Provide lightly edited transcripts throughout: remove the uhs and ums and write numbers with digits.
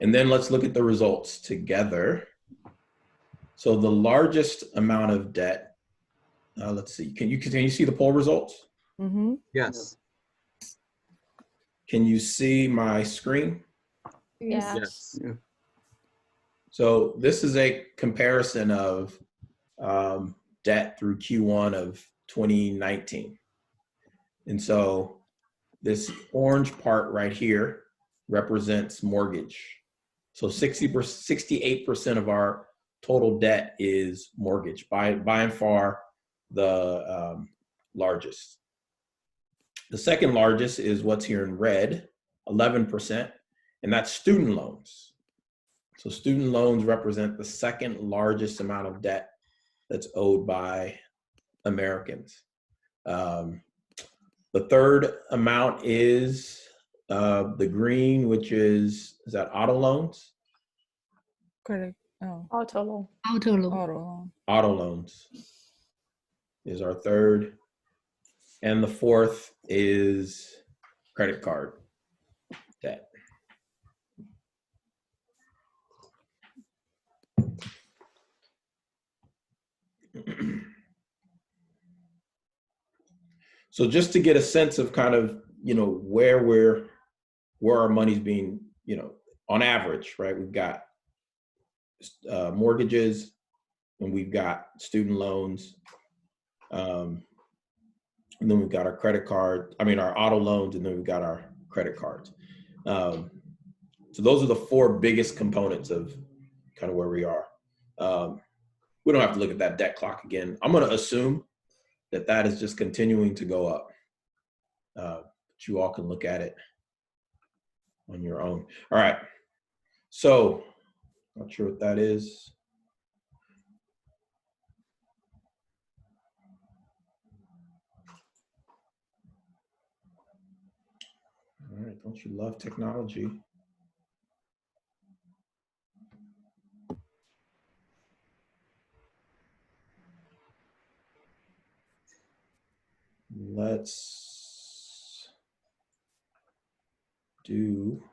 And then let's look at the results together. So the largest amount of debt, let's see, can you see the poll results? Mm-hmm. Yes. Can you see my screen? Yeah. Yes. Yeah. So this is a comparison of debt through Q1 of 2019. And so this orange part right here represents mortgage. So 68% of our total debt is mortgage, by and far the largest. The second largest is what's here in red, 11%, and that's student loans. So student loans represent the second largest amount of debt that's owed by Americans. The third amount is the green, which is that auto loans? Correct. Oh, Auto loan. Auto loan. auto. Auto loans is our third. And the fourth is credit card debt. So just to get a sense of kind of, where our money's being, on average, right? We've got mortgages, and we've got student loans. And then we've got our our auto loans, and then we've got our credit cards. So those are the four biggest components of kind of where we are. We don't have to look at that debt clock again. I'm going to assume that is just continuing to go up. But you all can look at it on your own. All right. So, not sure what that is. All right, don't you love technology? Let's do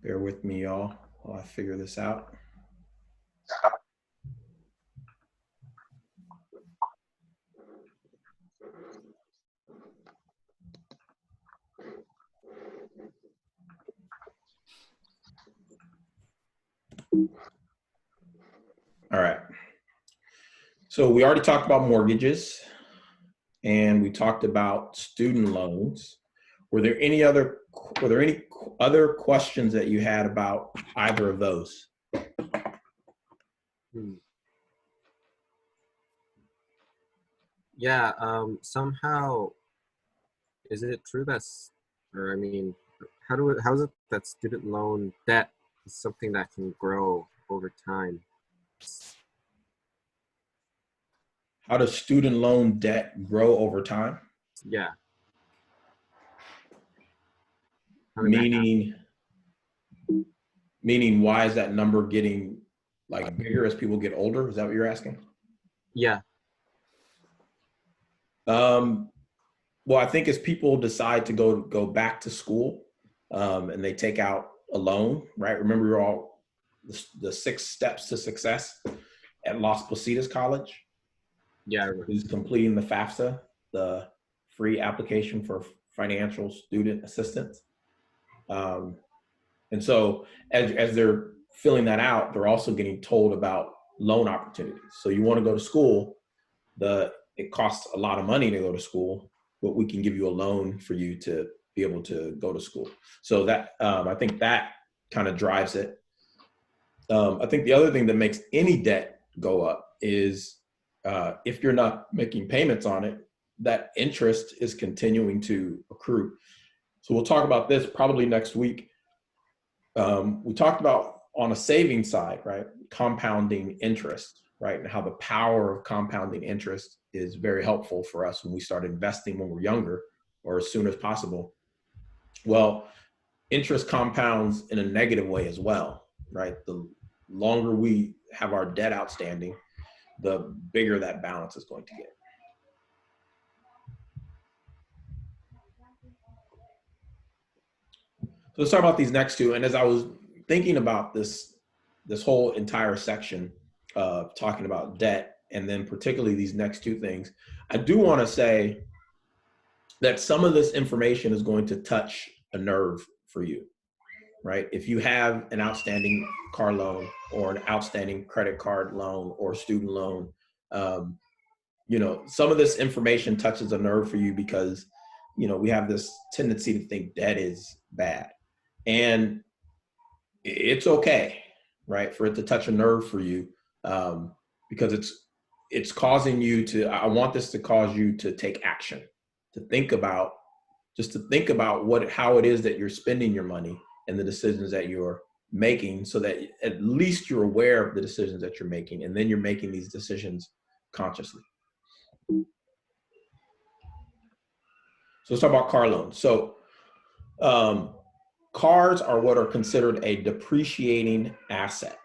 bear with me, y'all, while I figure this out. All right. So we already talked about mortgages, and we talked about student loans. Were there any other questions that you had about either of those? Yeah. Somehow, is it true how is it that student loan debt is something that can grow over time? How does student loan debt grow over time? Yeah. How did that happen? Meaning, why is that number getting bigger as people get older? Is that what you're asking? Yeah. Well, I think as people decide to go back to school, and they take out a loan, right? Remember, you're all the 6 steps to success at Positas College. Yeah. Is completing the FAFSA, the free application for financial student assistance. And so as they're filling that out, they're also getting told about loan opportunities. So you want to go to school, it costs a lot of money to go to school, but we can give you a loan for you to be able to go to school. So that I think that kind of drives it. I think the other thing that makes any debt go up is if you're not making payments on it, that interest is continuing to accrue. So we'll talk about this probably next week. We talked about on a saving side, right? Compounding interest, right? And how the power of compounding interest is very helpful for us when we start investing when we're younger or as soon as possible. Well, interest compounds in a negative way as well, right? The longer we have our debt outstanding, the bigger that balance is going to get. So let's talk about these next two. And as I was thinking about this whole entire section of talking about debt, and then particularly these next two things, I do want to say that some of this information is going to touch a nerve for you, right? If you have an outstanding car loan or an outstanding credit card loan or student loan, some of this information touches a nerve for you because, we have this tendency to think debt is bad. And it's okay, right, for it to touch a nerve for you, because it's causing you to, I want this to cause you to take action, to think about how it is that you're spending your money and the decisions that you're making, so that at least you're aware of the decisions that you're making, and then you're making these decisions consciously. So let's talk about car loans. So cars are what are considered a depreciating asset,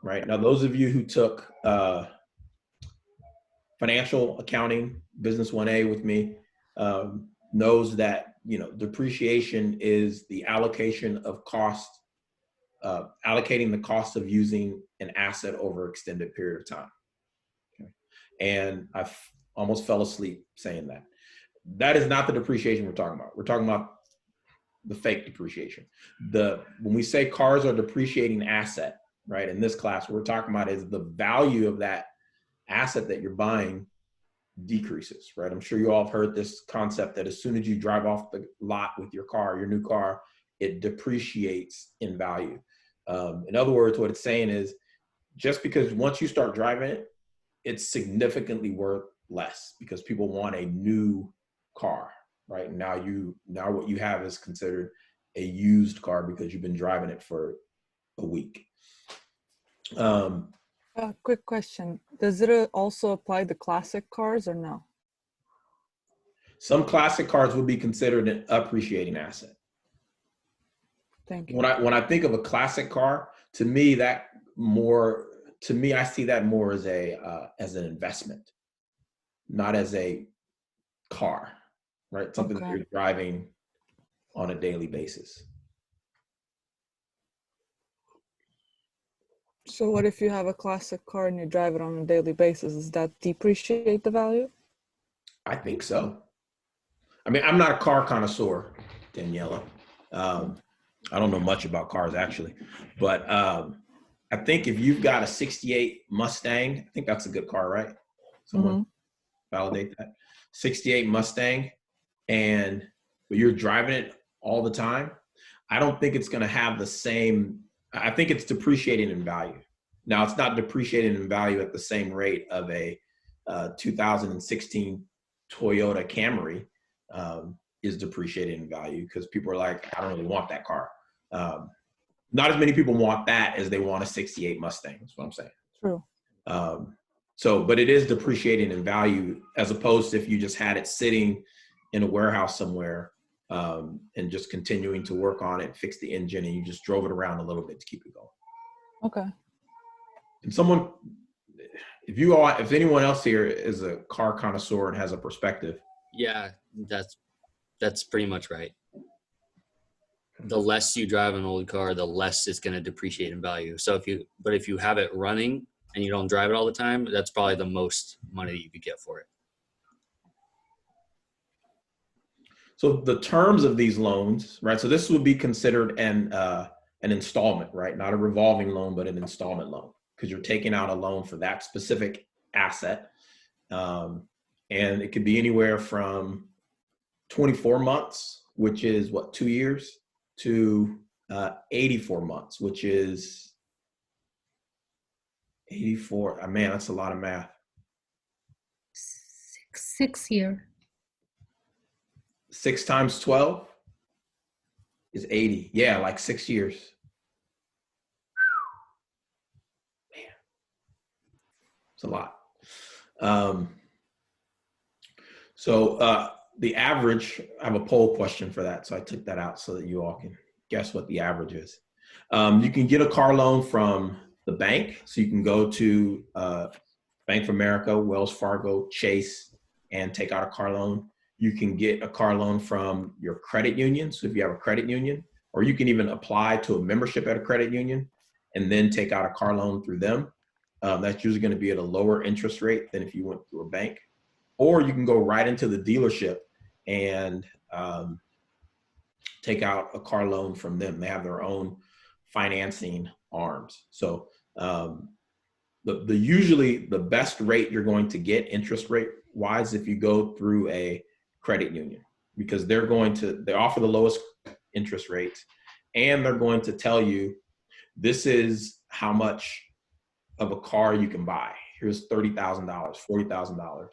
right? Now, those of you who took financial accounting, business 1A with me, knows that, depreciation is the allocation of cost, allocating the cost of using an asset over an extended period of time. Okay. And I almost fell asleep saying that. That is not the depreciation we're talking about. We're talking about the fake depreciation. When we say cars are depreciating asset, right, in this class, what we're talking about is the value of that asset that you're buying decreases, right? I'm sure you all have heard this concept that as soon as you drive off the lot with your car, your new car, it depreciates in value. In other words, what it's saying is, just because once you start driving it, it's significantly worth less because people want a new car, right? Now what you have is considered a used car because you've been driving it for a week. Quick question. Does it also apply to classic cars or no? Some classic cars would be considered an appreciating asset. Thank you. When I think of a classic car, to me, I see that more as as an investment, not as a car, right? Something that you're driving on a daily basis. So what if you have a classic car and you drive it on a daily basis? Does that depreciate the value? I think so. I mean, I'm not a car connoisseur, Daniela. I don't know much about cars actually, but I think if you've got a 68 Mustang, I think that's a good car, right? Someone validate that. 68 Mustang, but you're driving it all the time, I don't think it's going to have the same. I think it's depreciating in value. Now, it's not depreciating in value at the same rate of a 2016 Toyota Camry is depreciating in value, because people are like, I don't really want that car. Not as many people want that as they want a 68 Mustang. That's what I'm saying. True. But it is depreciating in value, as opposed to if you just had it sitting in a warehouse somewhere and just continuing to work on it, fix the engine, and you just drove it around a little bit to keep it going. Okay. And someone, if anyone else here is a car connoisseur and has a perspective. Yeah, that's pretty much right. The less you drive an old car, the less it's going to depreciate in value. So if you have it running and you don't drive it all the time, that's probably the most money that you could get for it. So the terms of these loans, right? So this would be considered an installment, right? Not a revolving loan, but an installment loan, because you're taking out a loan for that specific asset. And it could be anywhere from 24 months, which is 2 years, to 84 months, which is 84. Man, that's a lot of math. 6 year. 6 times 12 is 80. Yeah, like 6 years. Man, it's a lot. So the average, I have a poll question for that. So I took that out so that you all can guess what the average is. You can get a car loan from the bank. So you can go to Bank of America, Wells Fargo, Chase, and take out a car loan. You can get a car loan from your credit union. So if you have a credit union, or you can even apply to a membership at a credit union and then take out a car loan through them. That's usually going to be at a lower interest rate than if you went through a bank. Or you can go right into the dealership and take out a car loan from them. They have their own financing arms. So usually the best rate you're going to get interest rate wise if you go through a credit union, because they offer the lowest interest rates, and they're going to tell you this is how much of a car you can buy. Here's $30,000, $40,000.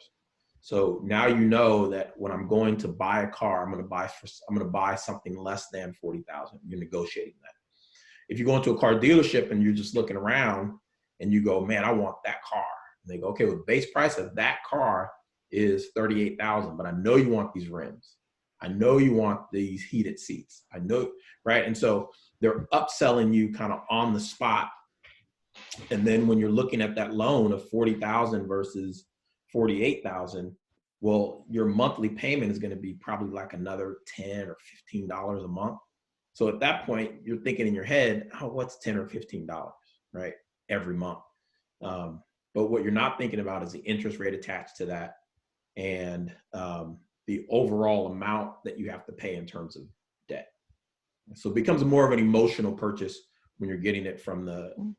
So now you know that when I'm going to buy a car, I'm going to buy something less than $40,000. You're negotiating that. If you go into a car dealership and you're just looking around and you go, man, I want that car. And they go, okay, well, the base price of that car is $38,000, but I know you want these rims. I know you want these heated seats. I know, right? And so they're upselling you kind of on the spot. And then when you're looking at that loan of $40,000 versus $48,000, well, your monthly payment is going to be probably like another $10 or $15 a month. So at that point, you're thinking in your head, oh, what's $10 or $15, right? Every month. But what you're not thinking about is the interest rate attached to that and the overall amount that you have to pay in terms of debt. So it becomes more of an emotional purchase when you're getting it from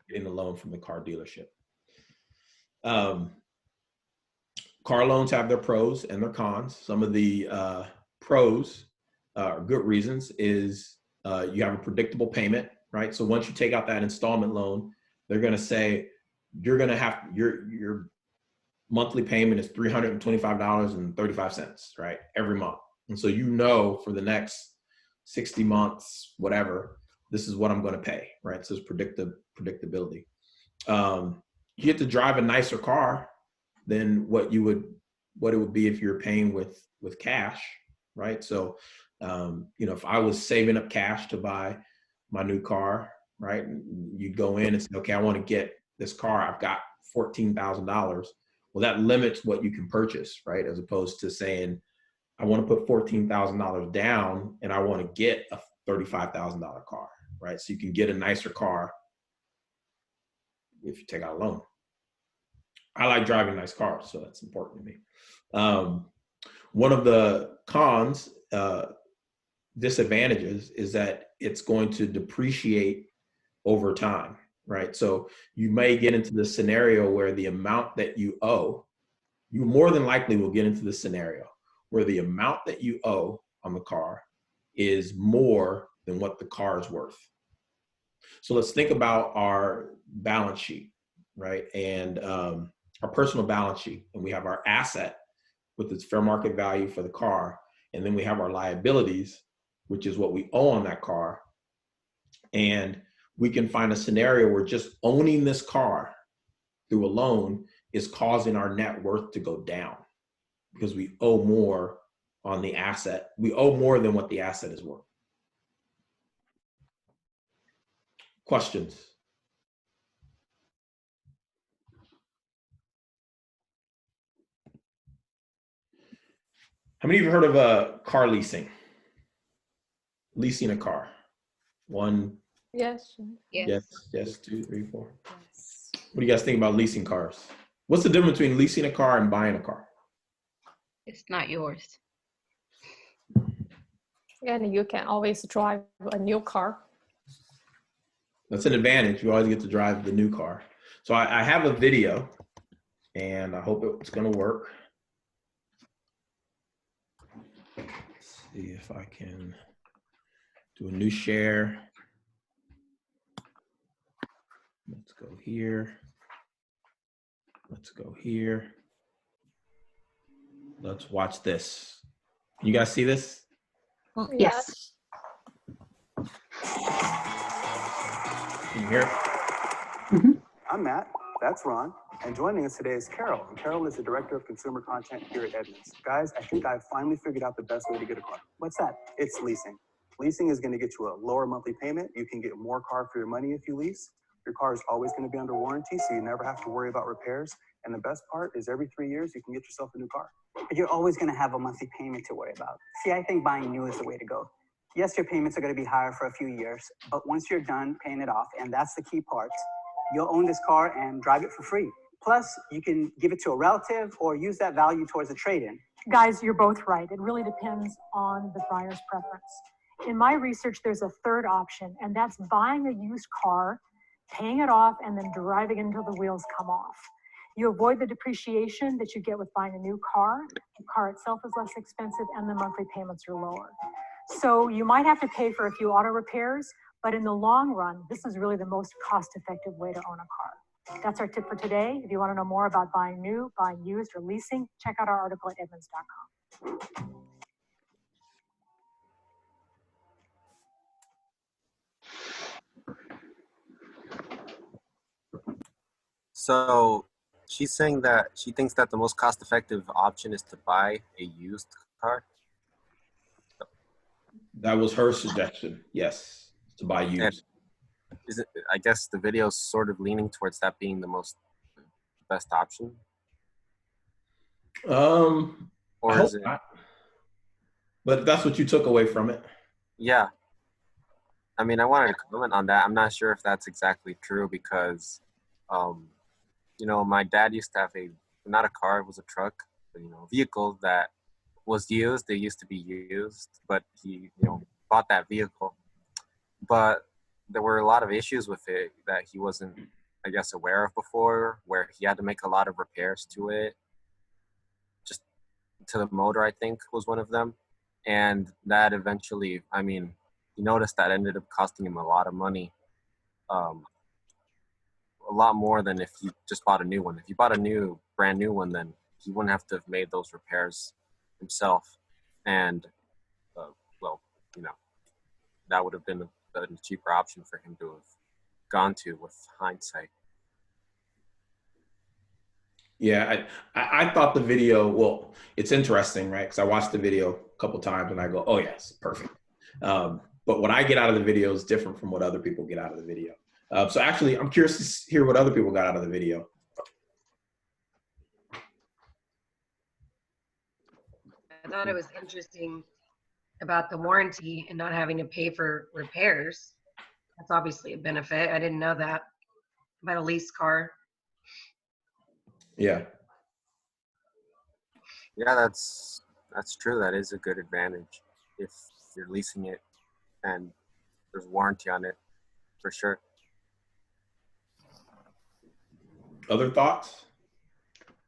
getting the loan from the car dealership. Car loans have their pros and their cons. Some of the pros, good reasons, is you have a predictable payment, right? So once you take out that installment loan, they're going to say you're going to have your monthly payment is $325.35, right? Every month. And so you know for the next 60 months, whatever, this is what I'm going to pay, right? So it's predictability. You get to drive a nicer car than what it would be if you're paying with cash, right? So, if I was saving up cash to buy my new car, right? You go in and say, okay, I want to get this car. I've got $14,000. Well, that limits what you can purchase, right? As opposed to saying, I want to put $14,000 down and I want to get a $35,000 car, right? So you can get a nicer car if you take out a loan. I like driving nice cars, so that's important to me. One of the cons, disadvantages, is that it's going to depreciate over time, right? So you may get into the scenario where the amount that you owe, you more than likely will get into the scenario where the amount that you owe on the car is more than what the car is worth. So let's think about our balance sheet, right? And our personal balance sheet. And we have our asset with its fair market value for the car. And then we have our liabilities, which is what we owe on that car. And we can find a scenario where just owning this car through a loan is causing our net worth to go down because we owe more on the asset. We owe more than what the asset is worth. Questions? How many of you heard of car leasing? Leasing a car? One? Yes. Yes, 2, 3, 4. Yes. What do you guys think about leasing cars? What's the difference between leasing a car and buying a car? It's not yours. And you can always drive a new car. That's an advantage. You always get to drive the new car. So I have a video, and I hope it's going to work. Let's see if I can do a new share. Let's go here. Let's go here. Let's watch this. You guys see this? Yes. Can you hear it? I'm Matt, that's Ron, and joining us today is Carol. And Carol is the Director of Consumer Content here at Edmunds. Guys, I think I've finally figured out the best way to get a car. What's that? It's leasing. Leasing is going to get you a lower monthly payment. You can get more car for your money if you lease. Your car is always going to be under warranty, so you never have to worry about repairs. And the best part is every 3 years, you can get yourself a new car. But you're always going to have a monthly payment to worry about. See, I think buying new is the way to go. Yes, your payments are going to be higher for a few years, but once you're done paying it off, and that's the key part, you'll own this car and drive it for free. Plus, you can give it to a relative or use that value towards a trade-in. Guys, you're both right. It really depends on the buyer's preference. In my research, there's a third option, and that's buying a used car, paying it off, and then driving it until the wheels come off. You avoid the depreciation that you get with buying a new car. The car itself is less expensive, and the monthly payments are lower. So you might have to pay for a few auto repairs, but in the long run, this is really the most cost-effective way to own a car. That's our tip for today. If you want to know more about buying new, buying used, or leasing, check out our article at Edmunds.com. So she's saying that she thinks that the most cost-effective option is to buy a used car. That was her suggestion. Yes, to buy And used. is it, I guess the video's sort of leaning towards that being the best option. I Or hope is it? not. But that's what you took away from it. Yeah. I mean, I wanted to comment on that. I'm not sure if that's exactly true because, my dad used to have not a car, it was a truck, but, vehicle that was used. They used to be used, but he, bought that vehicle. But there were a lot of issues with it that he wasn't, I guess, aware of before, where he had to make a lot of repairs to it. Just to the motor, I think, was one of them. And that eventually, he noticed that ended up costing him a lot of money. A lot more than if he just bought a new one. If he bought a brand new one, then he wouldn't have to have made those repairs himself. And, that would have been a cheaper option for him to have gone to with hindsight. Yeah, I thought the video, well, it's interesting, right? Because I watched the video a couple times and I go, oh, yes, perfect. But what I get out of the video is different from what other people get out of the video. So actually, I'm curious to hear what other people got out of the video. I thought it was interesting about the warranty and not having to pay for repairs. That's obviously a benefit. I didn't know that about a leased car. Yeah. Yeah, that's true. That is a good advantage if you're leasing it and there's warranty on it, for sure. Other thoughts?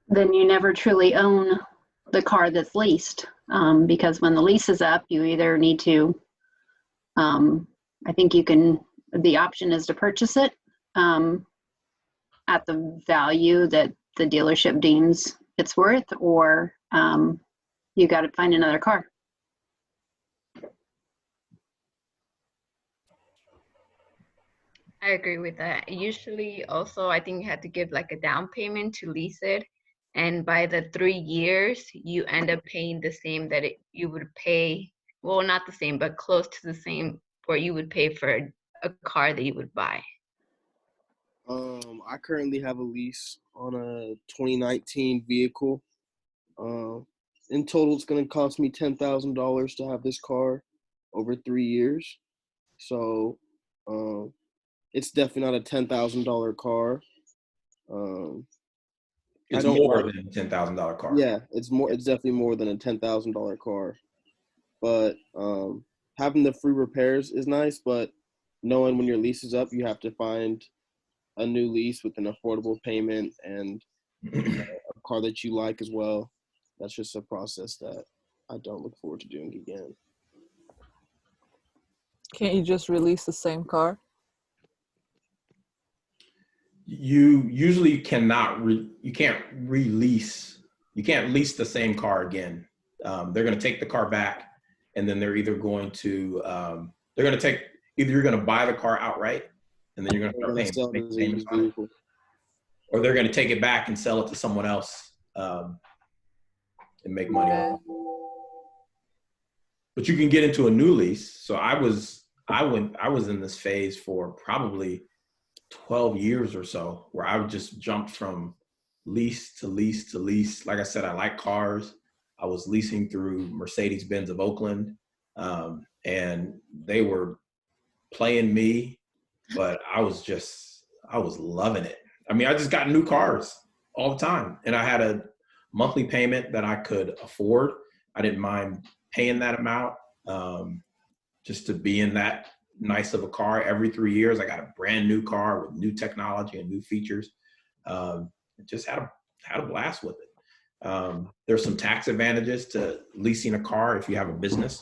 Then you never truly own the car that's leased, because when the lease is up, you either need to, I think the option is to purchase it at the value that the dealership deems it's worth, or you got to find another car. I agree with that. Usually also, I think you had to give like a down payment to lease it. And by the 3 years, you end up paying the same that you would pay, well, not the same, but close to the same where you would pay for a car that you would buy. I currently have a lease on a 2019 vehicle. In total, it's going to cost me $10,000 to have this car over 3 years. So it's definitely not a $10,000 car. It's more than a $10,000 car. Yeah, it's definitely more than a $10,000 car. But having the free repairs is nice, but knowing when your lease is up, you have to find a new lease with an affordable payment and a car that you like as well. That's just a process that I don't look forward to doing again. Can't you just release the same car? You usually cannot, you can't lease the same car again. They're going to take the car back, and then they're either going to, you're going to buy the car outright, and then you're going to start paying payments on it, or they're going to take it back and sell it to someone else and make money on it. But you can get into a new lease. So I was in this phase for probably 12 years or so where I would just jump from lease to lease to lease. Like I said, I like cars. I was leasing through Mercedes-Benz of Oakland, and they were playing me, but I was loving it. I mean, I just got new cars all the time, and I had a monthly payment that I could afford. I didn't mind paying that amount just to be in that nice of a car. Every 3 years, I got a brand new car with new technology and new features. Just had a blast with it. There's some tax advantages to leasing a car if you have a business.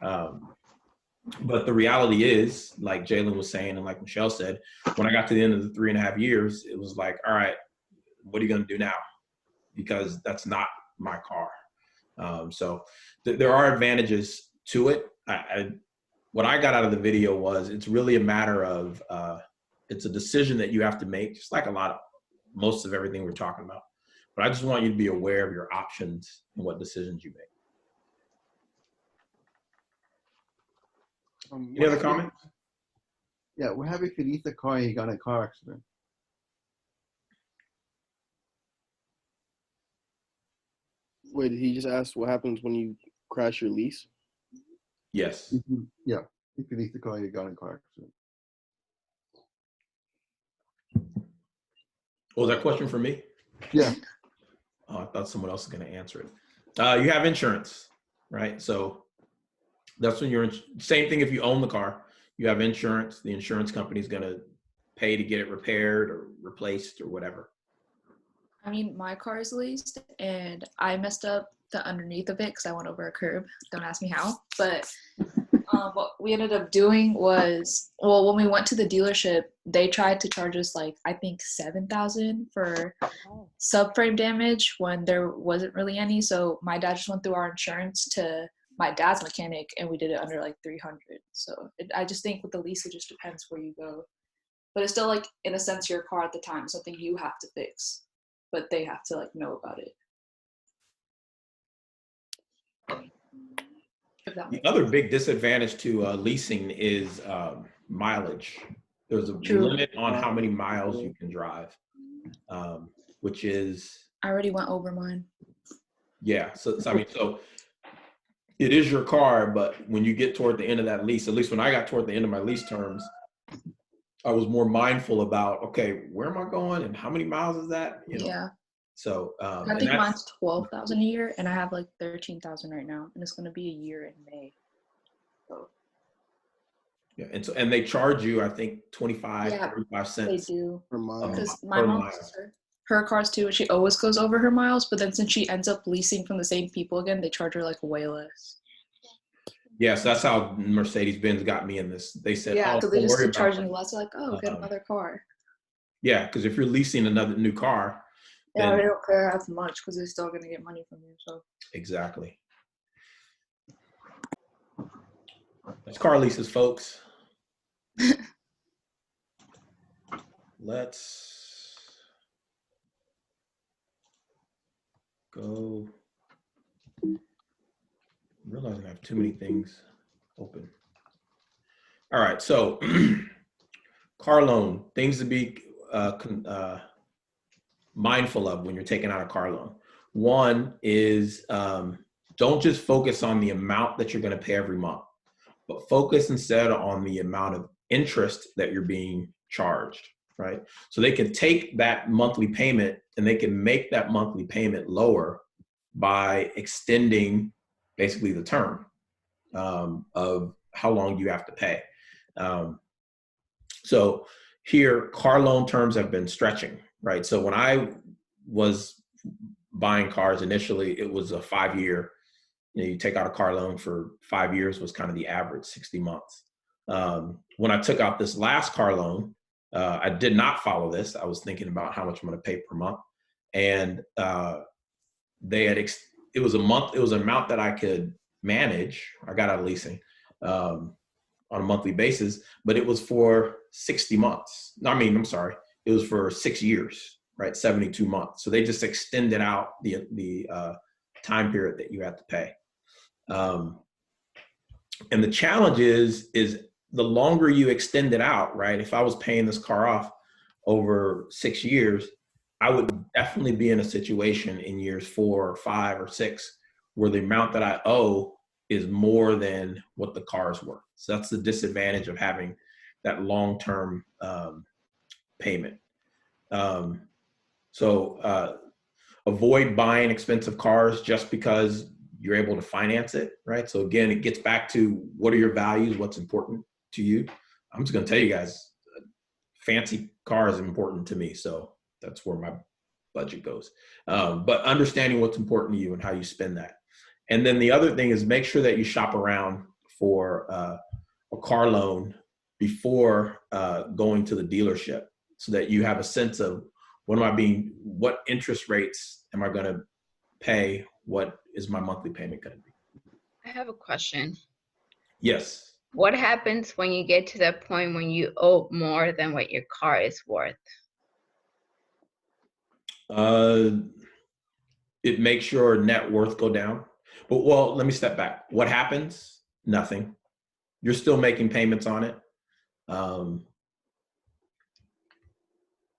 But the reality is, like Jalen was saying, and like Michelle said, when I got to the end of the 3.5 years, it was like, all right, what are you going to do now? Because that's not my car. So there are advantages to it. What I got out of the video was it's really a matter of, it's a decision that you have to make, just like most of everything we're talking about. But I just want you to be aware of your options and what decisions you make. Any other comments? Yeah, what happened if you lease the car and you got in a car accident? Wait, did he just ask what happens when you crash your lease? Yes. Yeah, if you lease the car and you got in a car accident. Was that question for me? Yeah. Oh, I thought someone else was going to answer it. You have insurance, right? So that's when you're same thing if you own the car. You have insurance. The insurance company is going to pay to get it repaired or replaced or whatever. I mean, my car is leased, and I messed up the underneath of it because I went over a curb. Don't ask me how. But what we ended up doing was, well, when we went to the dealership, they tried to charge us like, I think $7,000 for subframe damage when there wasn't really any. So my dad just went through our insurance to my dad's mechanic, and we did it under like $300. So I just think with the lease, it just depends where you go. But it's still like, in a sense, your car at the time, something you have to fix, but they have to like know about it. The other big disadvantage to leasing is mileage. There's a limit on how many miles you can drive, which is. I already went over mine. Yeah, so it is your car, but when you get toward the end of that lease, at least when I got toward the end of my lease terms, I was more mindful about, okay, where am I going and how many miles is that? You know? Yeah. So I think mine's $12,000 a year, and I have like $13,000 right now, and it's going to be a year in May. So. Yeah, and they charge you, I think, 35 cents. They do. Per mile. Because my mom, her cars too, she always goes over her miles, but then since she ends up leasing from the same people again, they charge her like way less. Yes, that's how Mercedes-Benz got me in this. They said, yeah, so they just keep charging you less. They're like, oh, get another car. Yeah, because if you're leasing another new car, yeah, they don't care as much because they're still going to get money from you. So exactly. That's car leases, folks. Let's go. I'm realizing I have too many things open. All right, so car loan, things to be mindful of when you're taking out a car loan. One is don't just focus on the amount that you're going to pay every month, but focus instead on the amount of interest that you're being charged, right? So they can take that monthly payment and they can make that monthly payment lower by extending basically the term of how long you have to pay. So here, car loan terms have been stretching, right? So when I was buying cars initially, it was a 5-year, you take out a car loan for 5 years was kind of the average, 60 months. When I took out this last car loan, I did not follow this. I was thinking about how much I'm going to pay per month. And it was an amount that I could manage. I got out of leasing on a monthly basis, but it was for 60 months. It was for 6 years, right? 72 months. So they just extended out the time period that you have to pay. And the challenge is the longer you extend it out, right? If I was paying this car off over 6 years, I would definitely be in a situation in years 4 or 5 or 6 where the amount that I owe is more than what the car is worth. So that's the disadvantage of having that long-term payment. So avoid buying expensive cars just because you're able to finance it, right? So again, it gets back to what are your values, what's important to you. I'm just gonna tell you guys, fancy car is important to me, so that's where my budget goes. But understanding what's important to you and how you spend that. And then the other thing is make sure that you shop around for a car loan before going to the dealership, so that you have a sense of what interest rates am I going to pay? What is my monthly payment going to be? I have a question. Yes. What happens when you get to that point when you owe more than what your car is worth? It makes your net worth go down. But well, let me step back. What happens? Nothing. You're still making payments on it.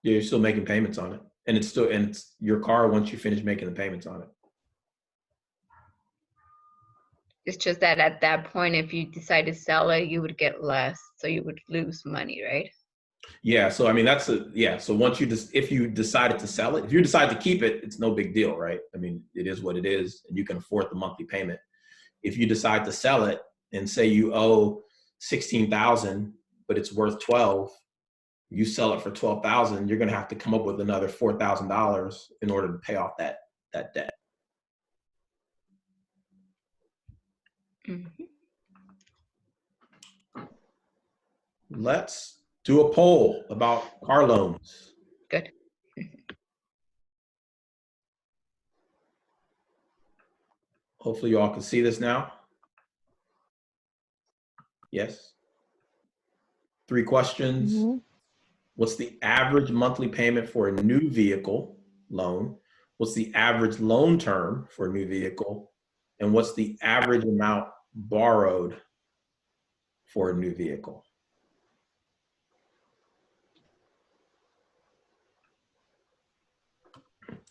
Yeah, you're still making payments on it, and it's your car once you finish making the payments on it. It's just that at that point, if you decide to sell it, you would get less, so you would lose money, right? Yeah. So I mean, so once if you decided to sell it, if you decide to keep it, it's no big deal, right? I mean, it is what it is, and you can afford the monthly payment. If you decide to sell it and say you owe 16,000, but it's worth 12, you sell it for 12,000, you're going to have to come up with another $4,000 in order to pay off that debt. Mm-hmm. Let's do a poll about car loans. Good. Hopefully you all can see this now. Yes. 3 questions. Mm-hmm. What's the average monthly payment for a new vehicle loan? What's the average loan term for a new vehicle? And what's the average amount borrowed for a new vehicle?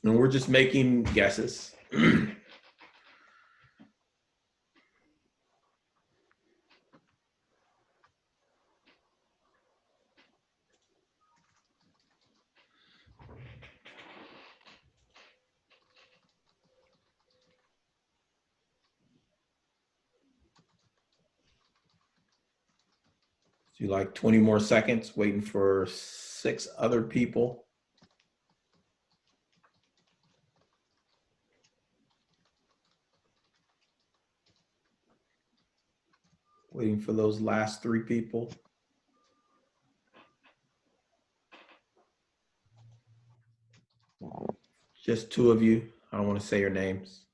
And we're just making guesses. Do you like 20 more seconds, waiting for 6 other people? Waiting for those last 3 people. Just 2 of you. I don't want to say your names.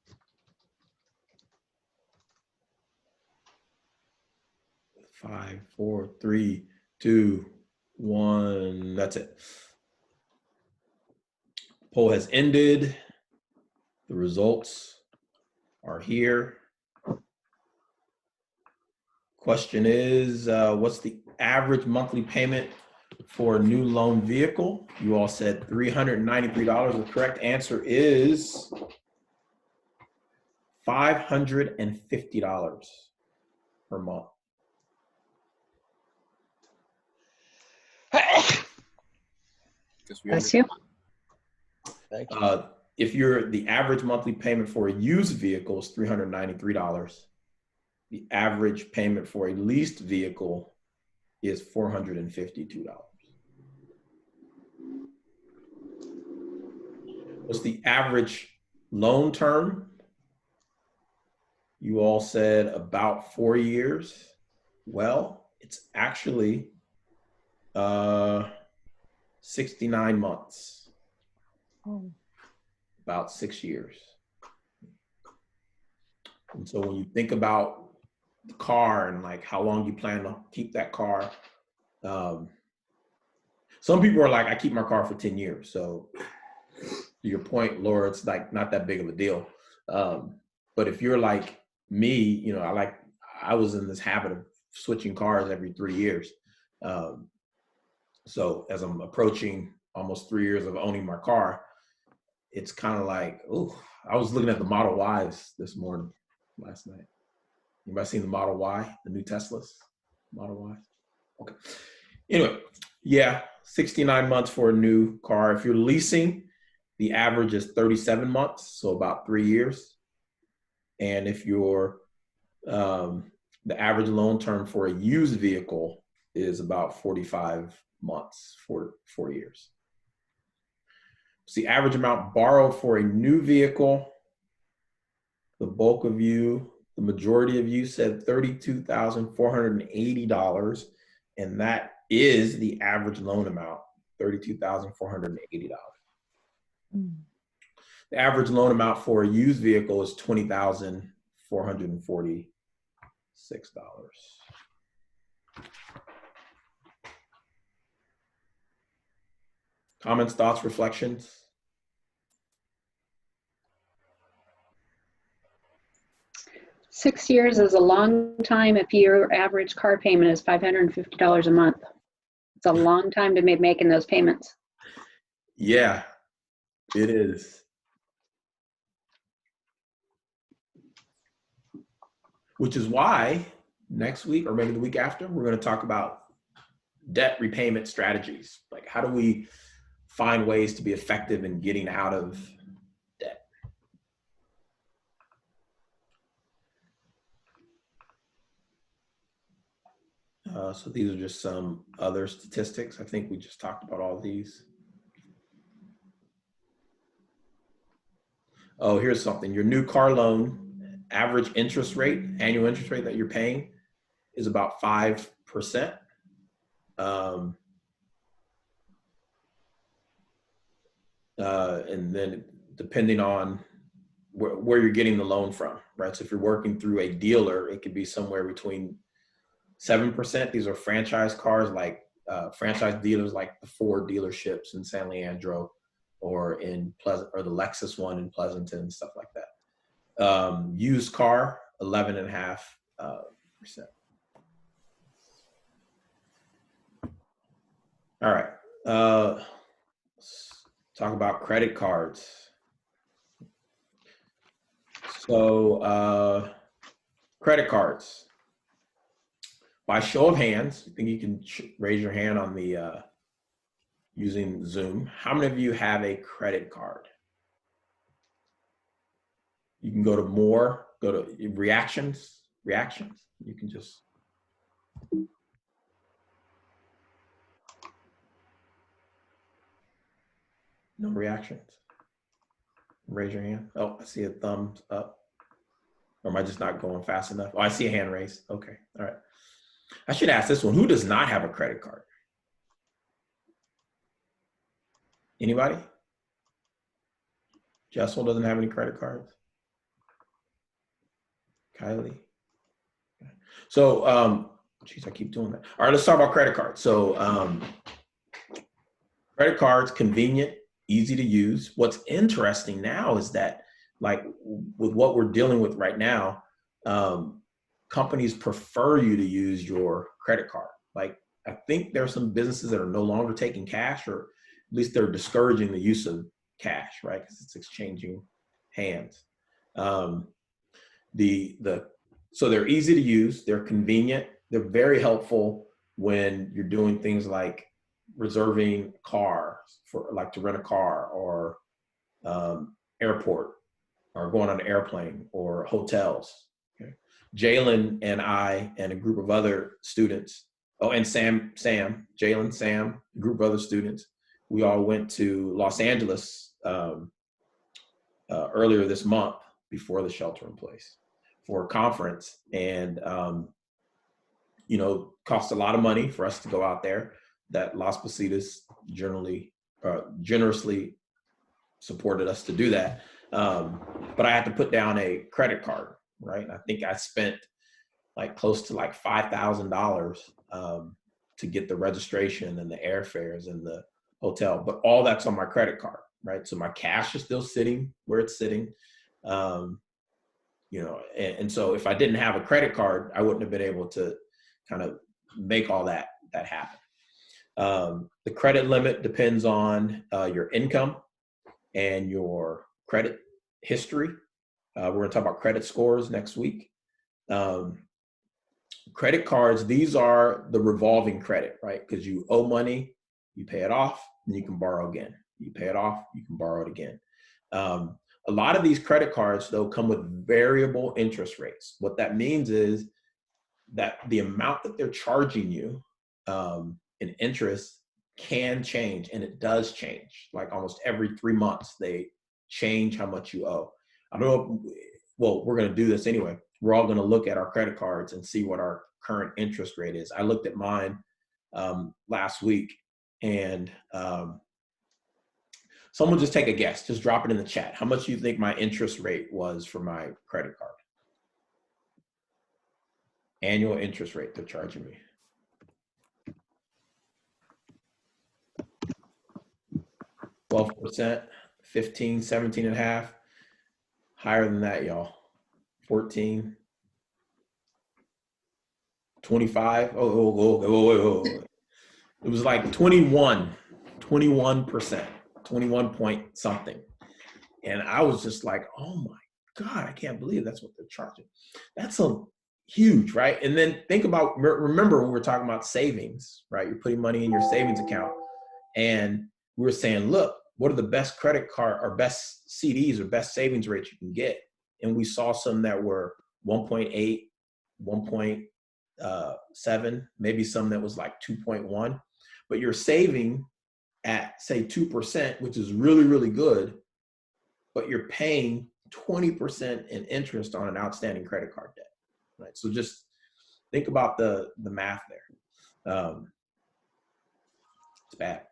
Five, 4, 3, 2, 1. That's it. Poll has ended. The results are here. Question is, what's the average monthly payment for a new loan vehicle? You all said $393. The correct answer is $550 per month. Bless you. Thank you. If the average monthly payment for a used vehicle is $393, the average payment for a leased vehicle is $452. What's the average loan term? You all said about 4 years. Well, it's actually 69 months. Oh. About 6 years. And so when you think about the car and like how long you plan to keep that car, some people are like, I keep my car for 10 years. So to your point, Laura, it's like not that big of a deal. But if you're like me, you know, I was in this habit of switching cars every 3 years. So as I'm approaching almost 3 years of owning my car, it's kind of like, oh, I was looking at the Model Ys this morning, last night. Anybody seen the Model Y, the new Teslas? Model Ys? Okay. Anyway, yeah, 69 months for a new car. If you're leasing, the average is 37 months, so about 3 years. And if you're, the average loan term for a used vehicle is about 45 months, 4 years. So the average amount borrowed for a new vehicle, the bulk of you, the majority of you said $32,480, and that is the average loan amount, $32,480. The average loan amount for a used vehicle is $20,446. Comments, thoughts, reflections? 6 years is a long time if your average car payment is $550 a month. It's a long time to be making those payments. Yeah, it is. Which is why next week or maybe the week after, we're going to talk about debt repayment strategies. Like, how do we find ways to be effective in getting out of debt? So these are just some other statistics. I think we just talked about all these. Oh, here's something. Your new car loan, average interest rate, annual interest rate that you're paying is about 5%. And then depending on where you're getting the loan from, right? So if you're working through a dealer, it could be somewhere between 7%. These are franchise cars, like franchise dealers like the Ford dealerships in San Leandro or in Pleasant, or the Lexus one in Pleasanton, stuff like that. Used car, 11.5%. All right. Let's talk about credit cards. So credit cards. By show of hands, I think you can raise your hand on the using Zoom. How many of you have a credit card? You can go to more, go to reactions. You can just. No reactions. Raise your hand. Oh, I see a thumbs up. Or am I just not going fast enough? Oh, I see a hand raised. Okay, all right. I should ask this one. Who does not have a credit card? Anybody? Jessel doesn't have any credit cards? Kylie? So, geez, I keep doing that. All right, let's talk about credit cards. So, credit cards, convenient, easy to use. What's interesting now is that, like, with what we're dealing with right now, companies prefer you to use your credit card. Like, I think there are some businesses that are no longer taking cash, or at least they're discouraging the use of cash, right? Because it's exchanging hands. So they're easy to use, they're convenient, they're very helpful when you're doing things like reserving cars for, like, to rent a car, or airport, or going on an airplane, or hotels. Okay. Jalen and I and a group of other students, and Sam, Jalen, Sam, a group of other students, we all went to Los Angeles earlier this month before the shelter in place for a conference, and cost a lot of money for us to go out there. That Las Positas generously supported us to do that. But I had to put down a credit card, right? I think I spent like close to like $5,000 to get the registration and the airfares and the hotel, but all that's on my credit card, right? So my cash is still sitting where it's sitting. And so if I didn't have a credit card, I wouldn't have been able to kind of make all that happen. The credit limit depends on your income and your credit history. We're going to talk about credit scores next week. Credit cards, these are the revolving credit, right? Because you owe money, you pay it off, and you can borrow again. You pay it off, you can borrow it again. A lot of these credit cards, though, come with variable interest rates. What that means is that the amount that they're charging you in interest can change, and it does change. Like almost every 3 months, they change how much you owe. I don't know, well, we're going to do this anyway. We're all going to look at our credit cards and see what our current interest rate is. I looked at mine last week, and someone just take a guess. Just drop it in the chat. How much do you think my interest rate was for my credit card? Annual interest rate they're charging me. %, 15, 17 and a half. Higher than that, y'all. 14, 25. Oh. It was like 21%, 21 point something. And I was just like, oh my God, I can't believe that's what they're charging. That's a huge, right? And then think about, remember when we were talking about savings, right? You're putting money in your savings account. And we were saying, look, what are the best credit card or best CDs or best savings rates you can get? And we saw some that were 1.8, 1.7, maybe some that was like 2.1. But you're saving at, say, 2%, which is really, really good, but you're paying 20% in interest on an outstanding credit card debt, right? So just think about the math there. It's bad.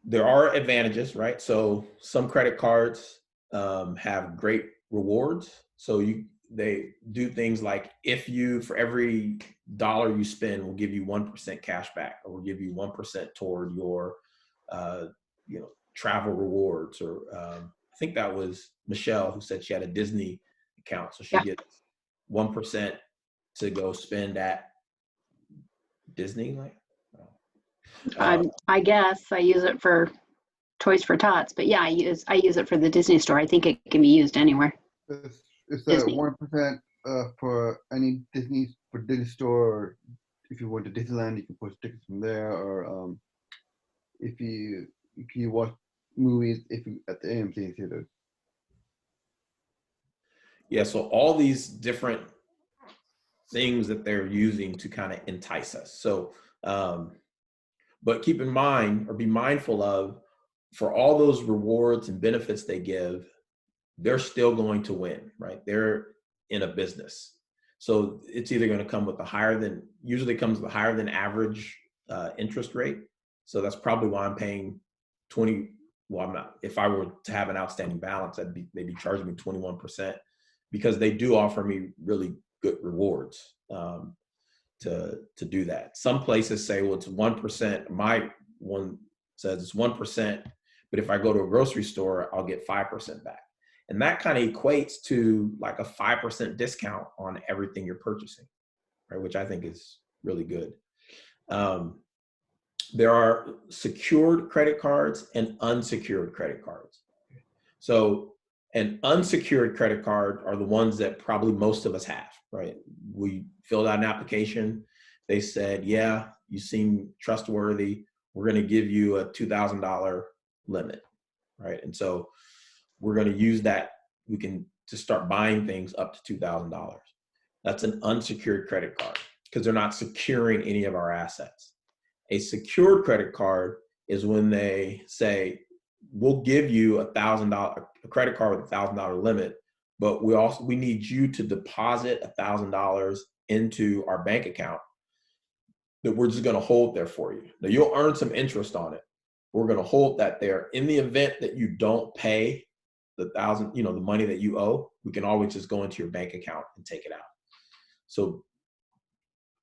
There are advantages, right? So some credit cards have great rewards. So they do things like if you, for every dollar you spend, will give you 1% cash back, or will give you 1% toward your, travel rewards. Or I think that was Michelle who said she had a Disney account, so she gets 1% to go spend at Disney. I guess I use it for Toys for Tots, but yeah, I use it for the Disney store. I think it can be used anywhere. It's that 1% for any Disney store. Or if you went to Disneyland, you can put tickets from there. Or if you watch movies at the AMC theater. Yeah, so all these different things that they're using to kind of entice us. So, but keep in mind, or be mindful of, for all those rewards and benefits they give, they're still going to win, right? They're in a business. So it's either going to come with usually comes with a higher than average interest rate. So that's probably why I'm paying 20. Well, I'm not. If I were to have an outstanding balance, they'd be charging me 21%, because they do offer me really good rewards to do that. Some places say, well, it's 1%. My one says it's 1%, but if I go to a grocery store, I'll get 5% back. And that kind of equates to like a 5% discount on everything you're purchasing, right? Which I think is really good. There are secured credit cards and unsecured credit cards. So an unsecured credit card are the ones that probably most of us have, right? We filled out an application. They said, yeah, you seem trustworthy. We're going to give you a $2,000 limit, right? And so we're going to use that. We can just start buying things up to $2,000. That's an unsecured credit card because they're not securing any of our assets. A secured credit card is when they say, we'll give you a credit card with $1,000 limit, but we need you to deposit $1,000 into our bank account that we're just going to hold there for you. Now you'll earn some interest on it. We're going to hold that there. In the event that you don't pay the the money that you owe, we can always just go into your bank account and take it out. So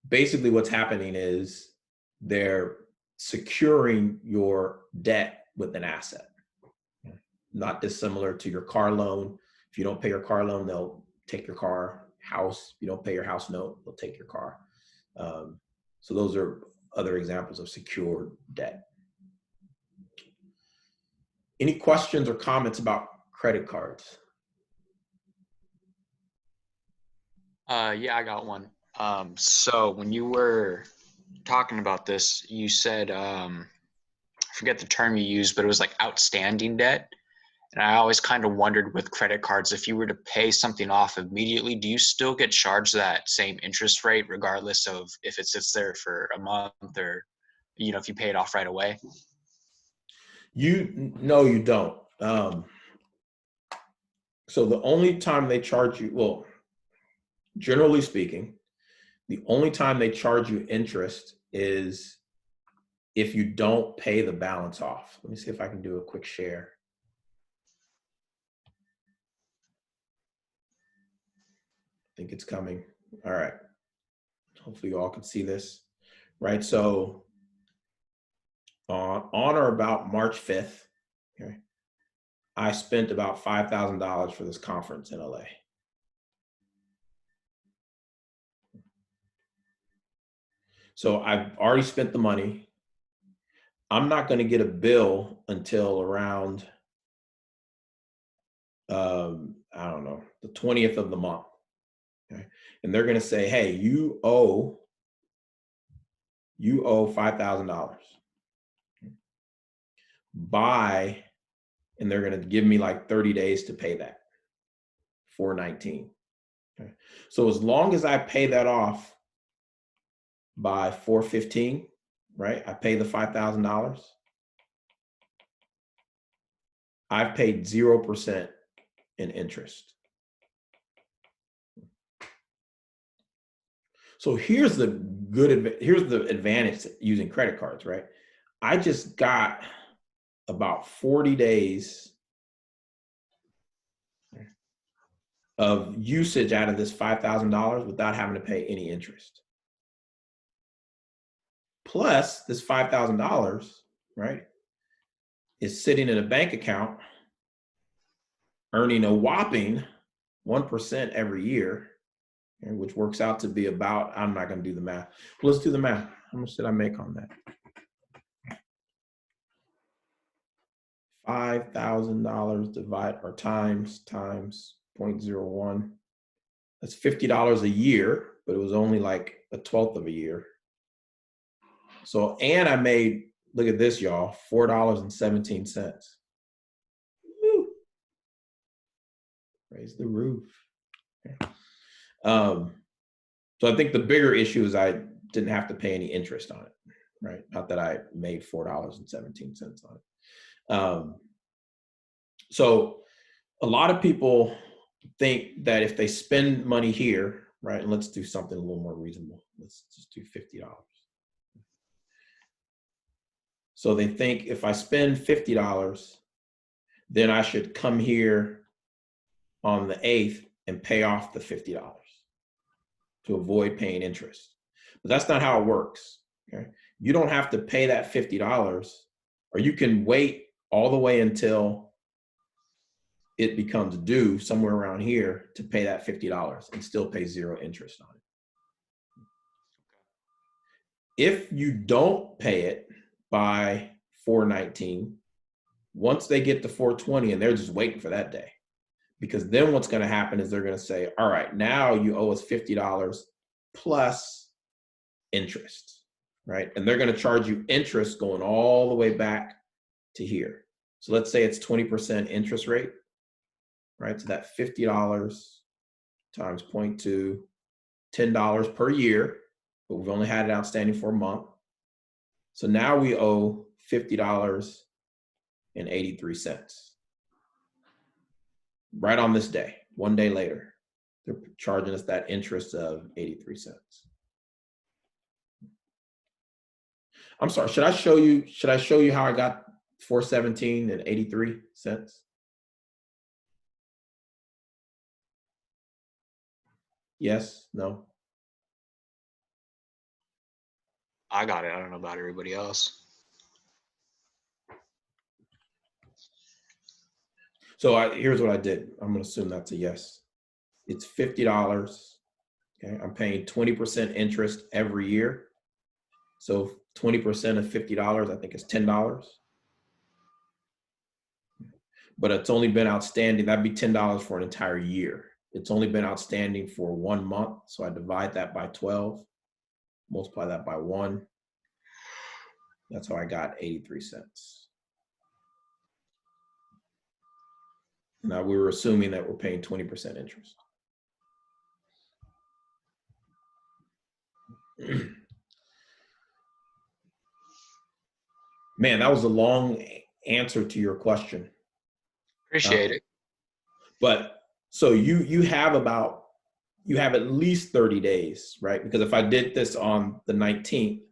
basically what's happening is they're securing your debt with an asset. Not dissimilar to your car loan. If you don't pay your car loan, they'll take your car. House, if you don't pay your house note, they'll take your car. So those are other examples of secured debt. Any questions or comments about credit cards? Yeah, I got one. So when you were talking about this, you said, I forget the term you used, but it was like outstanding debt. And I always kind of wondered with credit cards, if you were to pay something off immediately, do you still get charged that same interest rate regardless of if it sits there for a month or, you know, if you pay it off right away? No, you don't. So the only time they charge you, well, generally speaking, the only time they charge you interest is if you don't pay the balance off. Let me see if I can do a quick share. I think it's coming. All right. Hopefully you all can see this, right? So on or about March 5th, okay, I spent about $5,000 for this conference in LA. So I've already spent the money. I'm not going to get a bill until around, I don't know, the 20th of the month. Okay? And they're going to say, hey, you owe $5,000. Buy, and they're going to give me like 30 days to pay that, 4/19. Okay? So as long as I pay that off by 4/15, right? I pay the $5,000. I've paid 0% in interest. So here's the advantage using credit cards, right? I just got about 40 days of usage out of this $5,000 without having to pay any interest. Plus, this $5,000, right, is sitting in a bank account earning a whopping 1% every year, which works out to be about, I'm not going to do the math. Let's do the math. How much did I make on that? $5,000 divide or times 0.01. That's $50 a year, but it was only like a 1/12 of a year. So, and I made, look at this, y'all, $4.17. Woo. Raise the roof. Okay. So I think the bigger issue is I didn't have to pay any interest on it, right? Not that I made $4.17 on it. So a lot of people think that if they spend money here, right, and let's do something a little more reasonable. Let's just do $50. So they think if I spend $50, then I should come here on the 8th and pay off the $50 to avoid paying interest. But that's not how it works, okay? You don't have to pay that $50, or you can wait all the way until it becomes due somewhere around here to pay that $50 and still pay 0 interest on it. If you don't pay it by 4/19, once they get to 4/20, and they're just waiting for that day, because then what's going to happen is they're going to say, all right, now you owe us $50 plus interest, right? And they're going to charge you interest going all the way back to here. So let's say it's 20% interest rate, right? So that $50 times 0.2, $10 per year, but we've only had it outstanding for a month. So now we owe $50.83. Right on this day, one day later, they're charging us that interest of 83 cents. I'm sorry, should I show you how I got 417 and 83 cents? Yes, no? I got it. I don't know about everybody else. So here's what I did. I'm going to assume that's a yes. It's $50. Okay, I'm paying 20% interest every year. So 20% of $50, I think, is $10. But it's only been outstanding. That'd be $10 for an entire year. It's only been outstanding for 1 month. So I divide that by 12, multiply that by 1. That's how I got 83 cents. Now we were assuming that we're paying 20% interest. Man, that was a long answer to your question. Appreciate it. But so you have at least 30 days, right? Because if I did this on the 19th,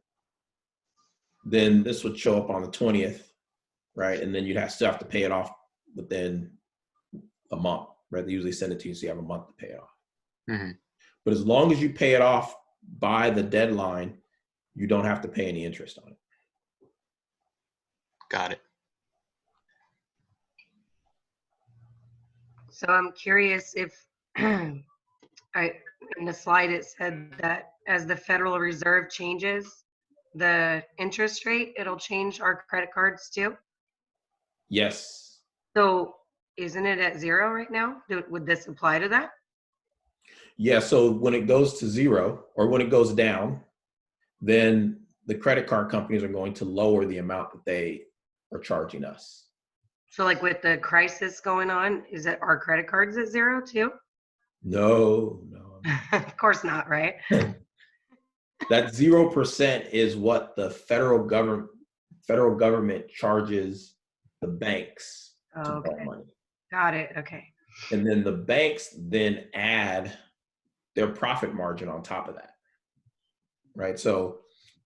then this would show up on the 20th, right? And then you'd still have to pay it off within a month, right? They usually send it to you so you have a month to pay it off. Mm-hmm. But as long as you pay it off by the deadline, you don't have to pay any interest on it. Got it. So I'm curious if in the slide it said that as the Federal Reserve changes the interest rate, it'll change our credit cards too. Yes. So isn't it at 0 right now? Would this apply to that? Yeah, so when it goes to 0 or when it goes down, then the credit card companies are going to lower the amount that they are charging us. So like with the crisis going on, is it our credit cards at 0 too? No. Of course not, right? That 0% is what the federal government charges the banks to borrow money. Got it. Okay. And then the banks then add their profit margin on top of that, right? So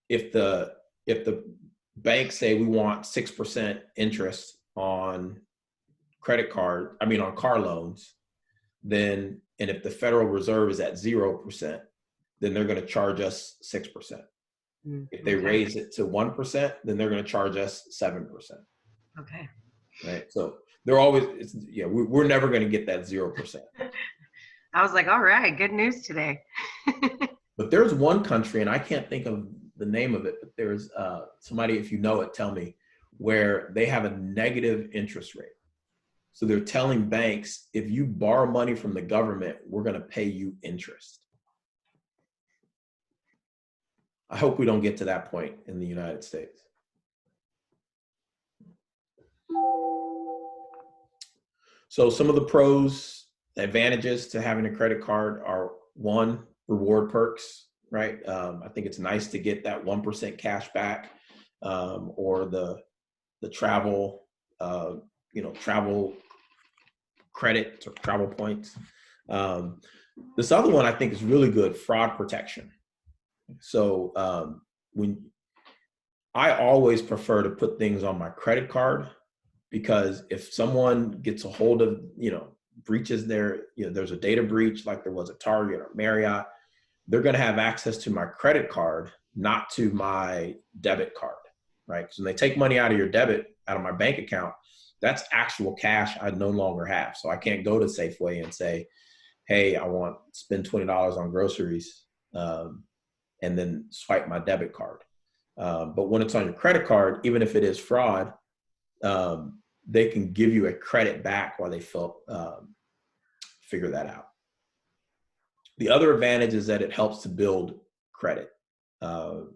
if the banks say we want 6% interest on on car loans, then, and if the Federal Reserve is at 0%, then they're going to charge us 6%. If they raise it to 1%, then they're going to charge us 7%. Okay. Right. So they're always, we're never going to get that 0%. I was like, all right, good news today. But there's one country, and I can't think of the name of it, but there's somebody, if you know it, tell me, where they have a negative interest rate. So they're telling banks, if you borrow money from the government, we're going to pay you interest. I hope we don't get to that point in the United States. So some of the advantages to having a credit card are: 1, reward perks, right? I think it's nice to get that 1% cash back, or the travel, travel credit or travel points. This other one I think is really good: fraud protection. So I always prefer to put things on my credit card, because if someone gets a hold of, breaches there's a data breach, like there was at Target or Marriott, they're going to have access to my credit card, not to my debit card, right? Because when they take money out of my bank account, that's actual cash I no longer have. So I can't go to Safeway and say, hey, I want to spend $20 on groceries, and then swipe my debit card. But when it's on your credit card, even if it is fraud, they can give you a credit back while they figure that out. The other advantage is that it helps to build credit. So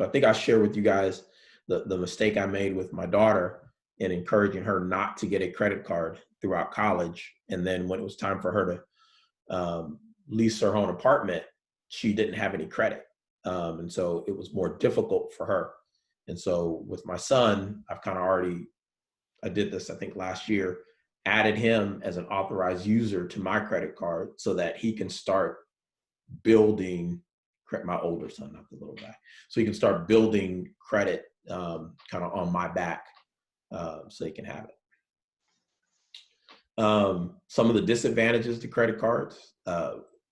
I think I shared with you guys the mistake I made with my daughter in encouraging her not to get a credit card throughout college. And then when it was time for her to lease her own apartment, she didn't have any credit. And so it was more difficult for her. And so with my son, I did this, I think last year, added him as an authorized user to my credit card so that he can start building, my older son, not the little guy, so he can start building credit kind of on my back, so he can have it. Some of the disadvantages to credit cards: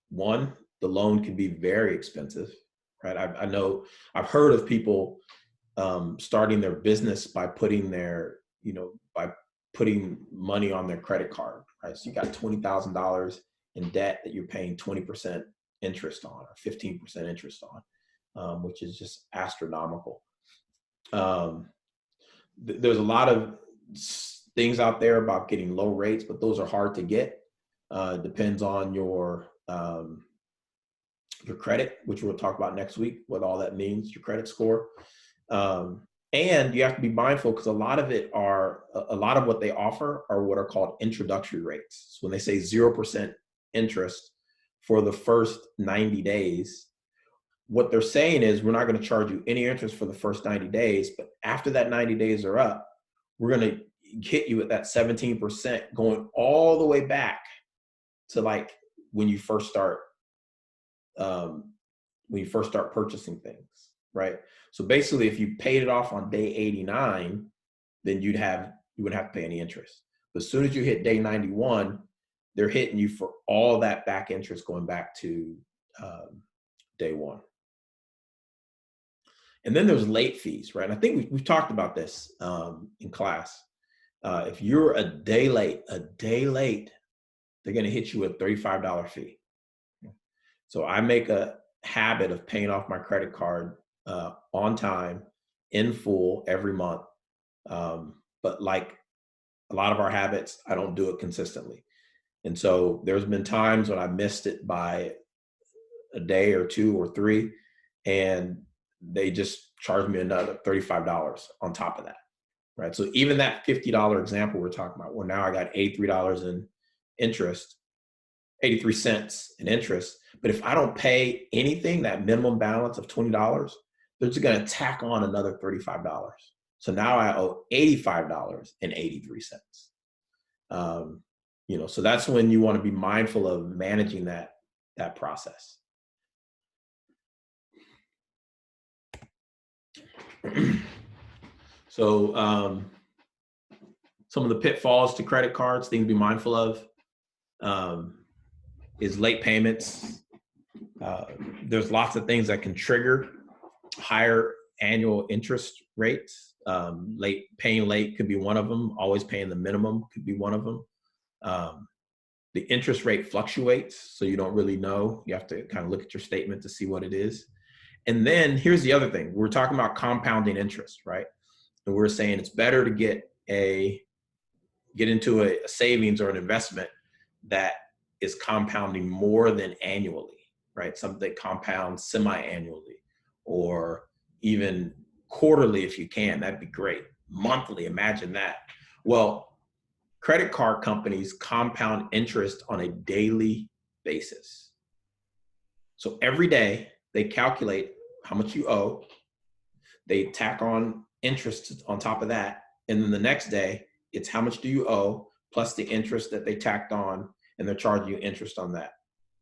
1, the loan can be very expensive, right? I know I've heard of people starting their business by putting money on their credit card, right? So you got $20,000 in debt that you're paying 20% interest on, or 15% interest on, which is just astronomical. There's a lot of things out there about getting low rates, but those are hard to get. Depends on your credit, which we'll talk about next week, what all that means, your credit score. And you have to be mindful because a lot of what they offer are what are called introductory rates. So when they say 0% interest for the first 90 days, what they're saying is we're not going to charge you any interest for the first 90 days, but after that 90 days are up, we're going to hit you at that 17% going all the way back to like when you first start purchasing things, right? So basically, if you paid it off on day 89, then you wouldn't have to pay any interest. But as soon as you hit day 91, they're hitting you for all that back interest going back to day one. And then there's late fees, right? And I think we've talked about this in class. If you're a day late, they're going to hit you a $35 fee. So I make a habit of paying off my credit card on time, in full, every month. But like a lot of our habits, I don't do it consistently. And so there's been times when I missed it by a day or two or three, and they just charged me another $35 on top of that, right? So even that $50 example we're talking about, where now I got $83 in interest, 83 cents in interest. But if I don't pay anything, that minimum balance of $20, they're just going to tack on another $35. So now I owe $85.83. So that's when you want to be mindful of managing that process. So some of the pitfalls to credit cards, things to be mindful of, is late payments. There's lots of things that can trigger higher annual interest rates. Paying late could be one of them. Always paying the minimum could be one of them. The interest rate fluctuates, so you don't really know. You have to kind of look at your statement to see what it is. And then here's the other thing. We're talking about compounding interest, right? And we're saying it's better to get into a savings or an investment that is compounding more than annually, right? Something that compounds semi-annually or even quarterly if you can. That'd be great. Monthly, imagine that. Well, credit card companies compound interest on a daily basis. So every day they calculate how much you owe. They tack on interest on top of that. And then the next day, it's how much do you owe plus the interest that they tacked on, and they're charging you interest on that.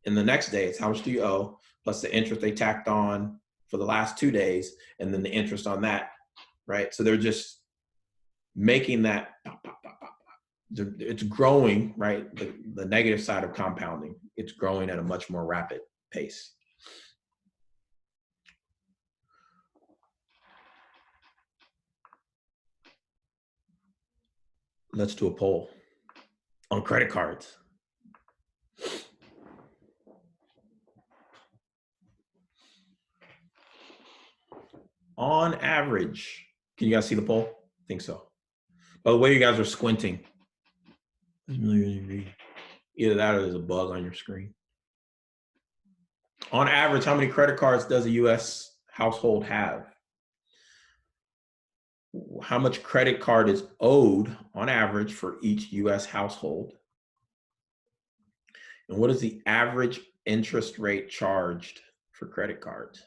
And the next day, it's how much do you owe plus the interest they tacked on for the last 2 days, and then the interest on that, right? So they're just making that, it's growing, right? The negative side of compounding, it's growing at a much more rapid pace. Let's do a poll on credit cards. On average, can you guys see the poll? I think so. By the way, you guys are squinting. Either that or there's a bug on your screen. On average, how many credit cards does a U.S. household have? How much credit card is owed on average for each U.S. household? And what is the average interest rate charged for credit cards?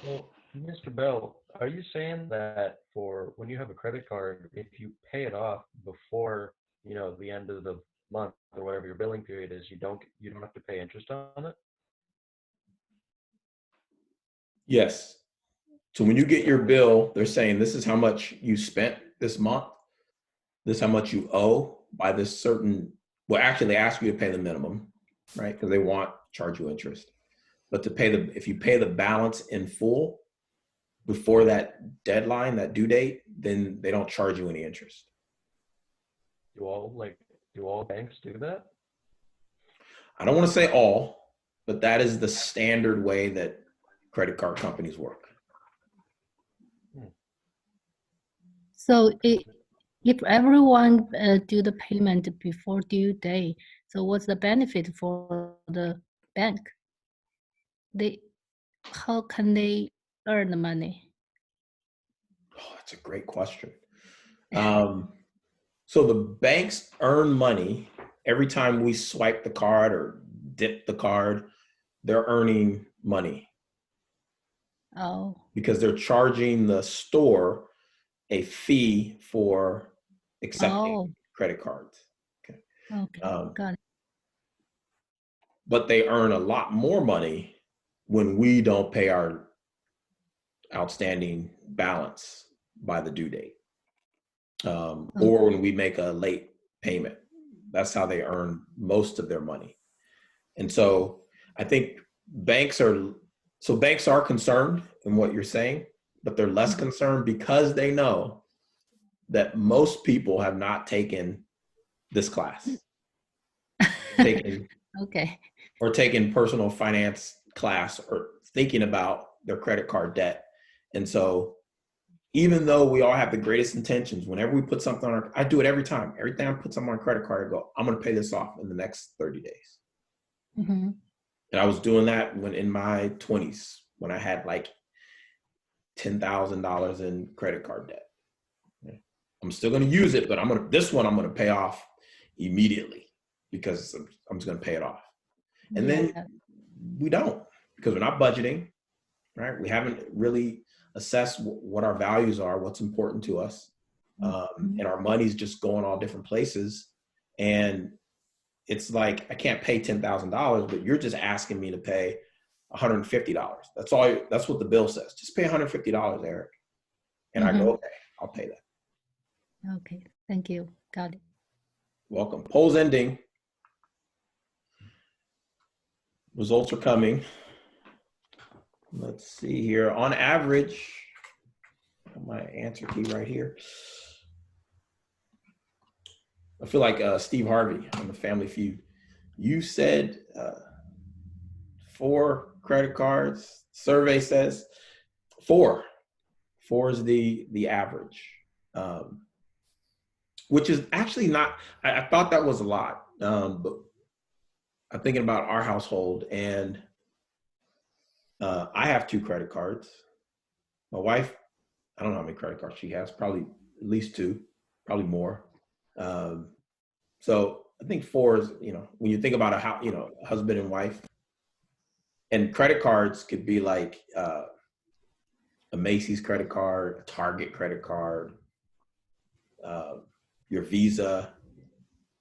Well, Mr. Bell, are you saying that for when you have a credit card, if you pay it off before, the end of the month or whatever your billing period is, you don't have to pay interest on it? Yes. So when you get your bill, they're saying this is how much you spent this month. This is how much you owe by this certain, well, actually they ask you to pay the minimum, right? Because they charge you interest. But if you pay the balance in full before that deadline, that due date, then they don't charge you any interest. Do all banks do that? I don't want to say all, but that is the standard way that credit card companies work. So if everyone do the payment before due date, so what's the benefit for the bank? How can they earn the money? Oh, that's a great question. So the banks earn money every time we swipe the card or dip the card. They're earning money. Oh. Because they're charging the store a fee for accepting credit cards. Okay, got it. But they earn a lot more money when we don't pay our outstanding balance by the due date, or when we make a late payment. That's how they earn most of their money. And so I think banks are concerned in what you're saying, but they're less concerned because they know that most people have not taken this class. Or taken personal finance class or thinking about their credit card debt. And so even though we all have the greatest intentions, whenever we put something on I do it every time. Every time I put something on a credit card, I go, I'm going to pay this off in the next 30 days. Mm-hmm. And I was doing that when in my 20s, when I had like $10,000 in credit card debt. I'm still going to use it, but this one I'm going to pay off immediately because I'm just going to pay it off. And then we don't, because we're not budgeting, right? We haven't really assessed what our values are, what's important to us. And our money's just going all different places. And it's like, I can't pay $10,000, but you're just asking me to pay $150. That's what the bill says. Just pay $150, Eric. And I go, okay, I'll pay that. Okay, thank you. Got it. Welcome. Poll's ending. Results are coming. Let's see here. On average, my answer key right here. I feel like Steve Harvey on the Family Feud. You said 4 credit cards. Survey says 4. 4 is the average, which is actually not. I thought that was a lot, but I'm thinking about our household, and I have 2 credit cards. My wife, I don't know how many credit cards she has. Probably at least 2, probably more. So I think 4 is, when you think about a husband and wife, and credit cards could be like a Macy's credit card, a Target credit card, your Visa,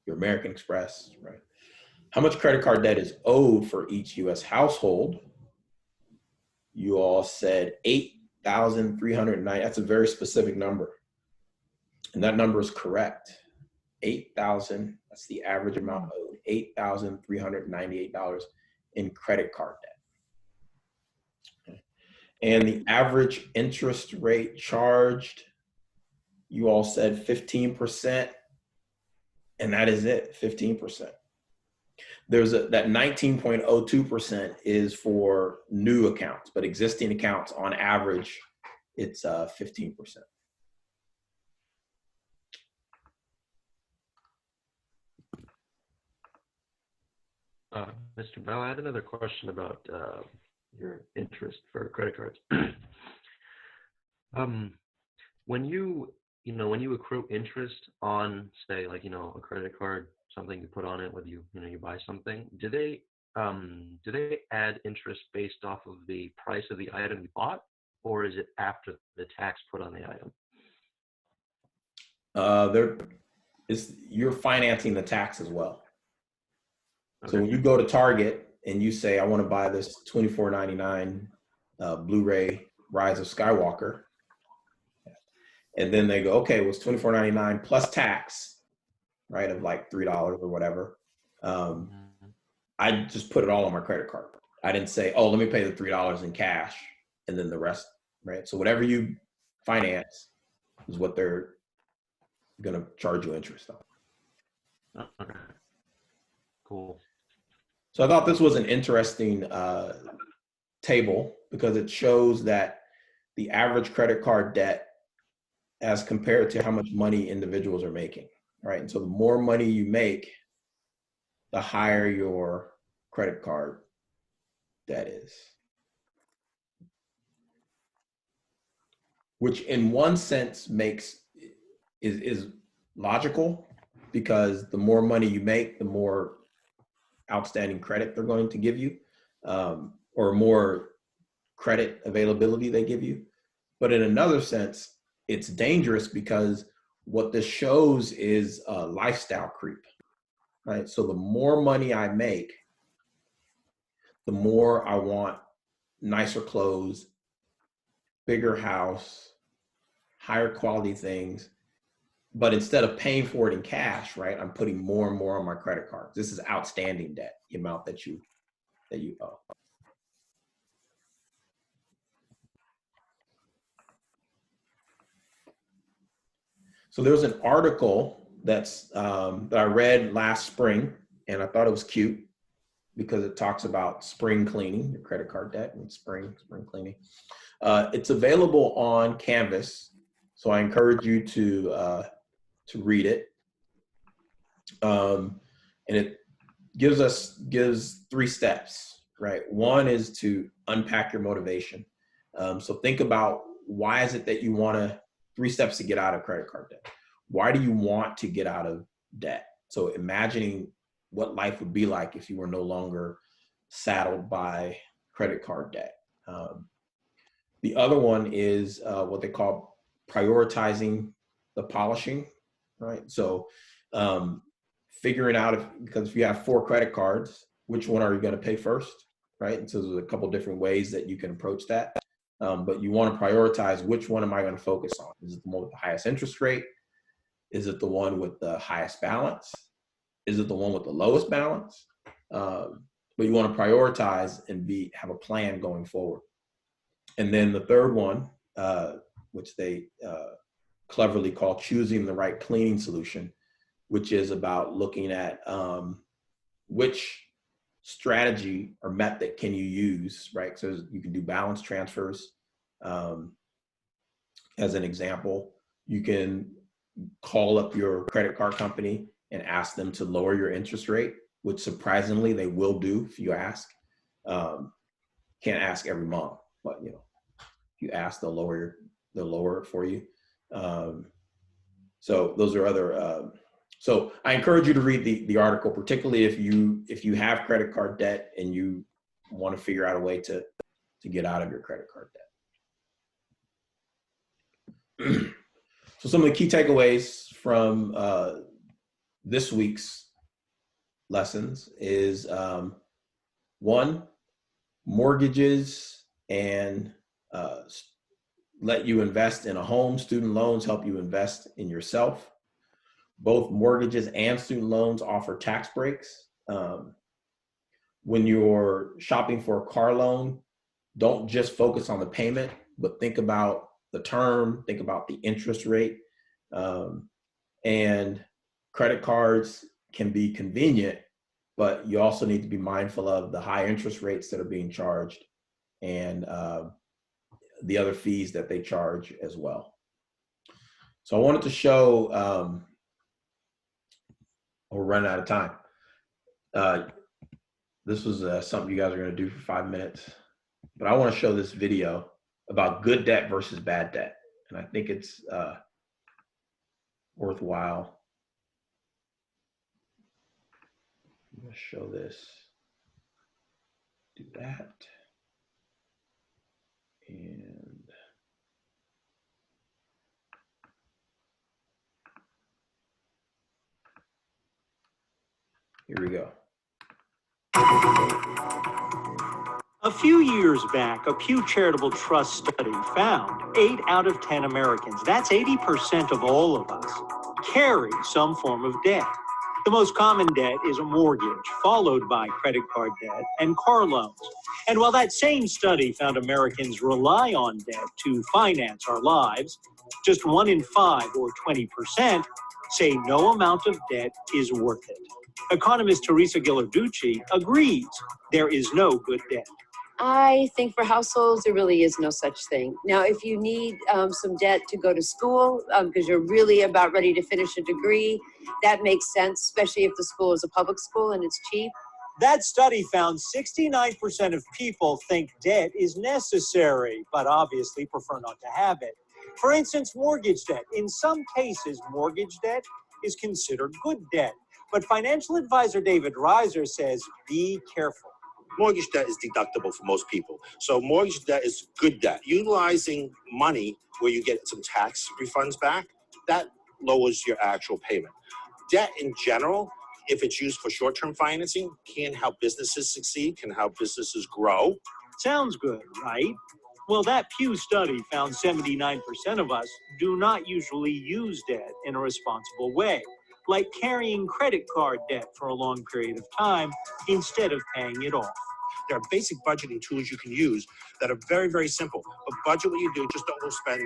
your American Express, right? How much credit card debt is owed for each U.S. household? You all said 8,309. That's a very specific number. And that number is correct. 8,000, that's the average amount owed, $8,398 in credit card debt. Okay. And the average interest rate charged, you all said 15%, and that is it, 15%. There's that 19.02% is for new accounts, but existing accounts on average, it's 15%. Mr. Bell, I had another question about your interest for credit cards. When you accrue interest on, say, like, a credit card, something you put on it, whether you buy something, do they add interest based off of the price of the item you bought, or is it after the tax put on the item? You're financing the tax as well. Okay. So when you go to Target and you say, I want to buy this $24.99 Blu-ray Rise of Skywalker, and then they go, okay, well, it's $24.99 plus tax, right, of like $3 or whatever. I just put it all on my credit card. I didn't say, oh, let me pay the $3 in cash and then the rest, right? So whatever you finance is what they're going to charge you interest on. Okay. Cool. So I thought this was an interesting table because it shows that the average credit card debt as compared to how much money individuals are making, right? And so the more money you make, the higher your credit card debt is. Which in one sense is logical, because the more money you make, the more outstanding credit they're going to give you, or more credit availability they give you. But in another sense, it's dangerous because what this shows is a lifestyle creep, right? So the more money I make, the more I want nicer clothes, bigger house, higher quality things. But instead of paying for it in cash, right, I'm putting more and more on my credit cards. This is outstanding debt, the amount that you owe. So there was an article that I read last spring, and I thought it was cute because it talks about spring cleaning, your credit card debt, and spring cleaning. It's available on Canvas, so I encourage you to read it. And it gives 3 steps, right? One is to unpack your motivation. So think about, why is it that you want to, 3 steps to get out of credit card debt. Why do you want to get out of debt? So imagining what life would be like if you were no longer saddled by credit card debt. The other one is what they call prioritizing the polishing, right? So figuring out, because if you have 4 credit cards, which one are you going to pay first, right? And so there's a couple different ways that you can approach that. But you want to prioritize, which one am I going to focus on? Is it the one with the highest interest rate? Is it the one with the highest balance? Is it the one with the lowest balance? But you want to prioritize and have a plan going forward. And then the third one, which they cleverly call choosing the right cleaning solution, which is about looking at which strategy or method can you use, right? So you can do balance transfers. As an example, you can call up your credit card company and ask them to lower your interest rate, which surprisingly they will do if you ask. Can't ask every month, but if you ask, they'll lower it for you. So those are other. So I encourage you to read the article, particularly if you have credit card debt and you want to figure out a way to get out of your credit card debt. So some of the key takeaways from this week's lessons is 1, mortgages and let you invest in a home. Student loans help you invest in yourself. Both mortgages and student loans offer tax breaks. When you're shopping for a car loan, don't just focus on the payment, but think about the term, think about the interest rate. And credit cards can be convenient, but you also need to be mindful of the high interest rates that are being charged and the other fees that they charge as well. So I wanted to show, we're running out of time. This was something you guys are going to do for 5 minutes, but I want to show this video about good debt versus bad debt. And I think it's worthwhile. I'm going to show this. Do that. And here we go. A few years back, a Pew Charitable Trust study found 8 out of 10 Americans, that's 80% of all of us, carry some form of debt. The most common debt is a mortgage, followed by credit card debt and car loans. And while that same study found Americans rely on debt to finance our lives, just 1 in 5, or 20%, say no amount of debt is worth it. Economist Teresa Ghilarducci agrees there is no good debt. I think for households, there really is no such thing. Now, if you need some debt to go to school because you're really about ready to finish a degree, that makes sense, especially if the school is a public school and it's cheap. That study found 69% of people think debt is necessary, but obviously prefer not to have it. For instance, mortgage debt. In some cases, mortgage debt is considered good debt. But financial advisor David Reiser says, be careful. Mortgage debt is deductible for most people. So mortgage debt is good debt. Utilizing money where you get some tax refunds back, that lowers your actual payment. Debt in general, if it's used for short-term financing, can help businesses succeed, can help businesses grow. Sounds good, right? Well, that Pew study found 79% of us do not usually use debt in a responsible way, like carrying credit card debt for a long period of time instead of paying it off. There are basic budgeting tools you can use that are very, very simple. But budget what you do, just don't spend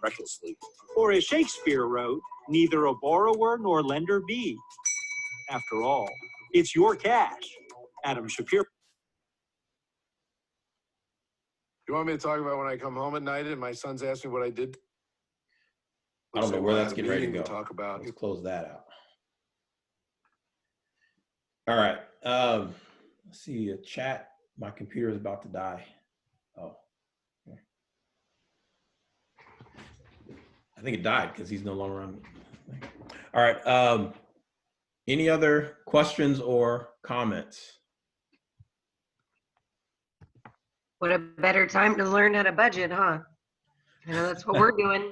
recklessly. Or as Shakespeare wrote, neither a borrower nor lender be. After all, it's your cash. Adam Shapiro. You want me to talk about when I come home at night and my son's asking me what I did? I don't know where that's getting ready to go. Talk about. Let's close that out. All right. Let's see a chat. My computer is about to die. Oh. Okay. I think it died because he's no longer on. All right. Any other questions or comments? What a better time to learn how to budget, huh? You know, that's what we're doing.